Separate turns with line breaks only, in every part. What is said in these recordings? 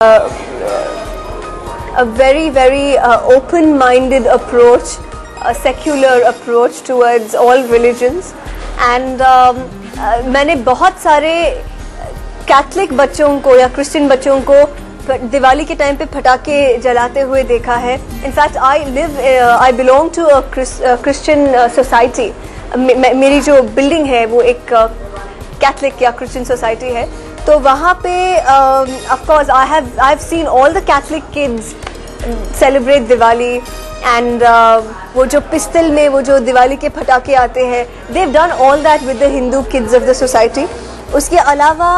a very open-minded approach, a secular approach towards all religions, and मैंने बहुत सारे Catholic बच्चों को या क्रिश्चियन बच्चों को दिवाली के टाइम पे पटाखे जलाते हुए देखा है. In fact I belong to a Christian society. मेरी जो बिल्डिंग है वो एक कैथलिक या क्रिश्चियन सोसाइटी है. तो वहाँ पे of course I've seen all the Catholic kids celebrate Diwali, and वो जो पिस्तल में वो जो दिवाली के पटाखे आते हैं, they've done all that with the Hindu kids of the society. उसके अलावा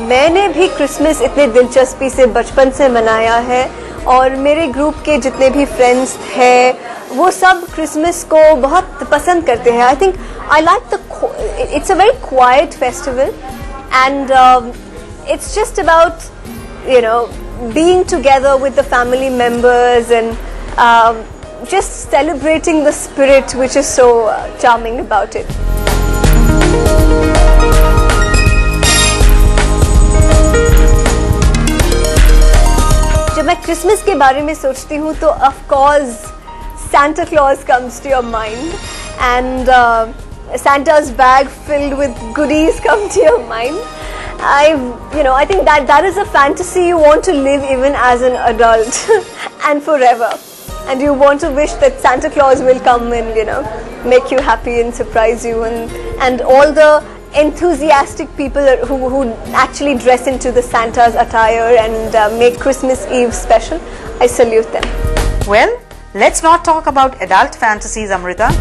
मैंने भी क्रिसमस इतने दिलचस्पी से बचपन से मनाया है, और मेरे ग्रुप के जितने भी फ्रेंड्स हैं वो सब क्रिसमस को बहुत पसंद करते हैं. I think I like it's a very quite festival, and it's just about, you know, being together with the family members and just celebrating the spirit, which is so charming about it. जब मैं Christmas के बारे में सोचती हूँ तो of course Santa Claus comes to your mind, and Santa's bag filled with goodies come to your mind. I think that is a fantasy you want to live even as an adult and forever. And you want to wish that Santa Claus will come and, you know, make you happy and surprise you, and all the enthusiastic people who actually dress into the Santa's attire and make Christmas Eve special. I salute them.
Well, let's not talk about adult fantasies, Amrita.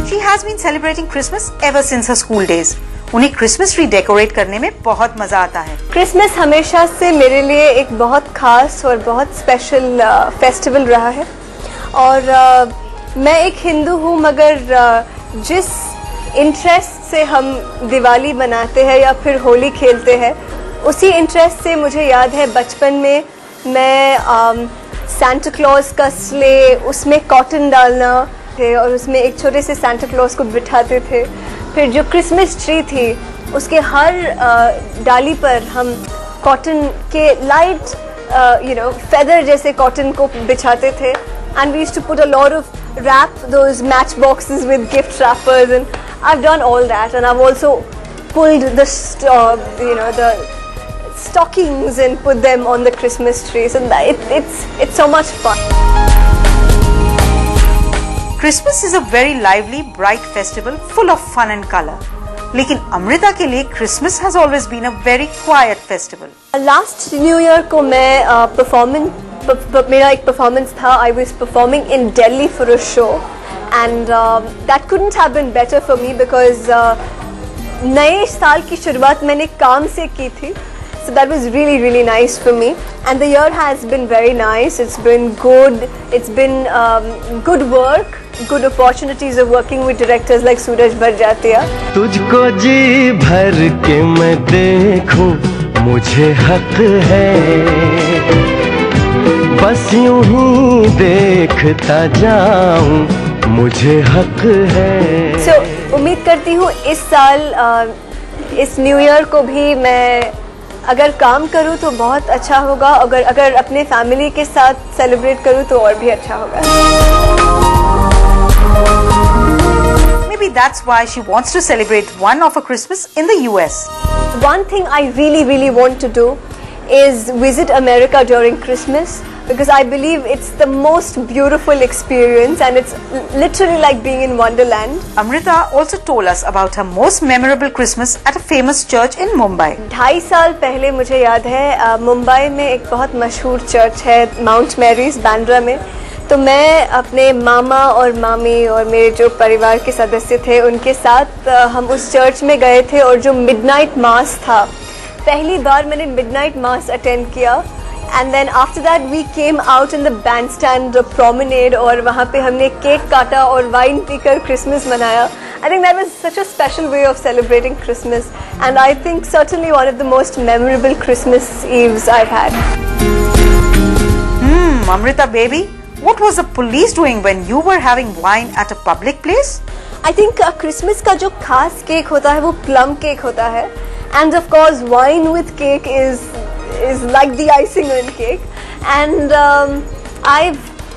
She has been celebrating Christmas ever since her school days. उन्हें Christmas tree decorate करने में बहुत मजा आता है.
Christmas हमेशा से मेरे लिए एक बहुत खास और बहुत स्पेशल फेस्टिवल रहा है, और मैं एक हिंदू हूँ, मगर जिस इंटरेस्ट से हम दिवाली मनाते हैं या फिर होली खेलते हैं, उसी इंटरेस्ट से मुझे याद है बचपन में मैं सांता क्लॉज का स्ले, उसमें कॉटन डालना थे और उसमें एक छोटे से सांता क्लॉज को बिठाते थे. फिर जो क्रिसमस ट्री थी उसके हर डाली पर हम कॉटन के लाइट फेदर जैसे कॉटन को बिछाते थे, and we used to put a lot of wrap those match boxes with gift wrappers, and I've done all that, and I've also pulled the the stockings and put them on the Christmas trees, and it's so much fun.
Christmas is a very lively, bright festival full of fun and color. लेकिन अमृता के लिए Christmas has always been a very quiet festival.
Last New Year को मैं मेरा एक performance था. I was performing in Delhi for a show, and that couldn't have been better for me because नए साल की शुरुआत मैंने काम से की थी. So that was really nice for me, and the year has been very nice. It's been good. It's been good work, good opportunities of working with directors like Suraj Bharjatiya.
तुझको जी भर के मैं देखूं मुझे हक है, बस यूं ही देखता जाऊं मुझे हक है.
So उम्मीद करती हूँ इस साल इस न्यू ईयर को भी मैं अगर काम करूँ तो बहुत अच्छा होगा, अगर अपने फैमिली के साथ सेलिब्रेट करूँ तो और भी अच्छा होगा.
Maybe that's why she wants to celebrate one of her Christmas in the US.
One thing I really want to do is visit America during Christmas, because I believe it's the most beautiful experience, and it's literally like being in Wonderland.
Amrita also told us about her most memorable Christmas at a famous church in Mumbai.
2.5 साल पहले मुझे याद है मुंबई में एक बहुत मशहूर church है माउंट मैरीज बांद्रा में. तो मैं अपने मामा और मामी और मेरे जो परिवार के सदस्य थे उनके साथ हम उस चर्च में गए थे, और जो मिडनाइट मास था, पहली बार मैंने मिडनाइट मास अटेंड किया. And then after that we came out in the bandstand promenade, और वहाँ पे हमने केक काटा और वाइन पीकर क्रिसमस मनाया. I think that was such a special way of celebrating Christmas, and I think certainly one of the most memorable Christmas Eves I've had.
Amrita baby, what was the police doing when you were having wine at a public place?
I think Christmas का जो खास cake होता है वो plum cake होता है, and of course wine with cake is is like the icing on cake. And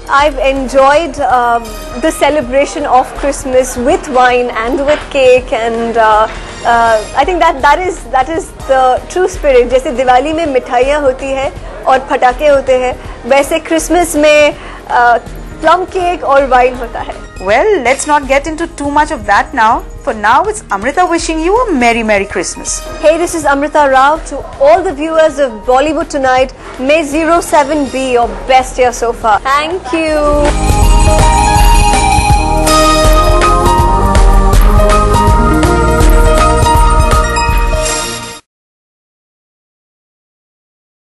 I've enjoyed the celebration of Christmas with wine and with cake, and I think that is the true spirit. जैसे दिवाली में मिठाइयाँ होती है और पटाखे होते हैं, वैसे क्रिसमस में plum cake और wine होता है.
Well, let's not get into too much of that now. For now, it's Amrita wishing you a Merry Christmas.
Hey, this is Amrita Rao. To all the viewers of Bollywood Tonight, may 07 be your best year so far. Thank you.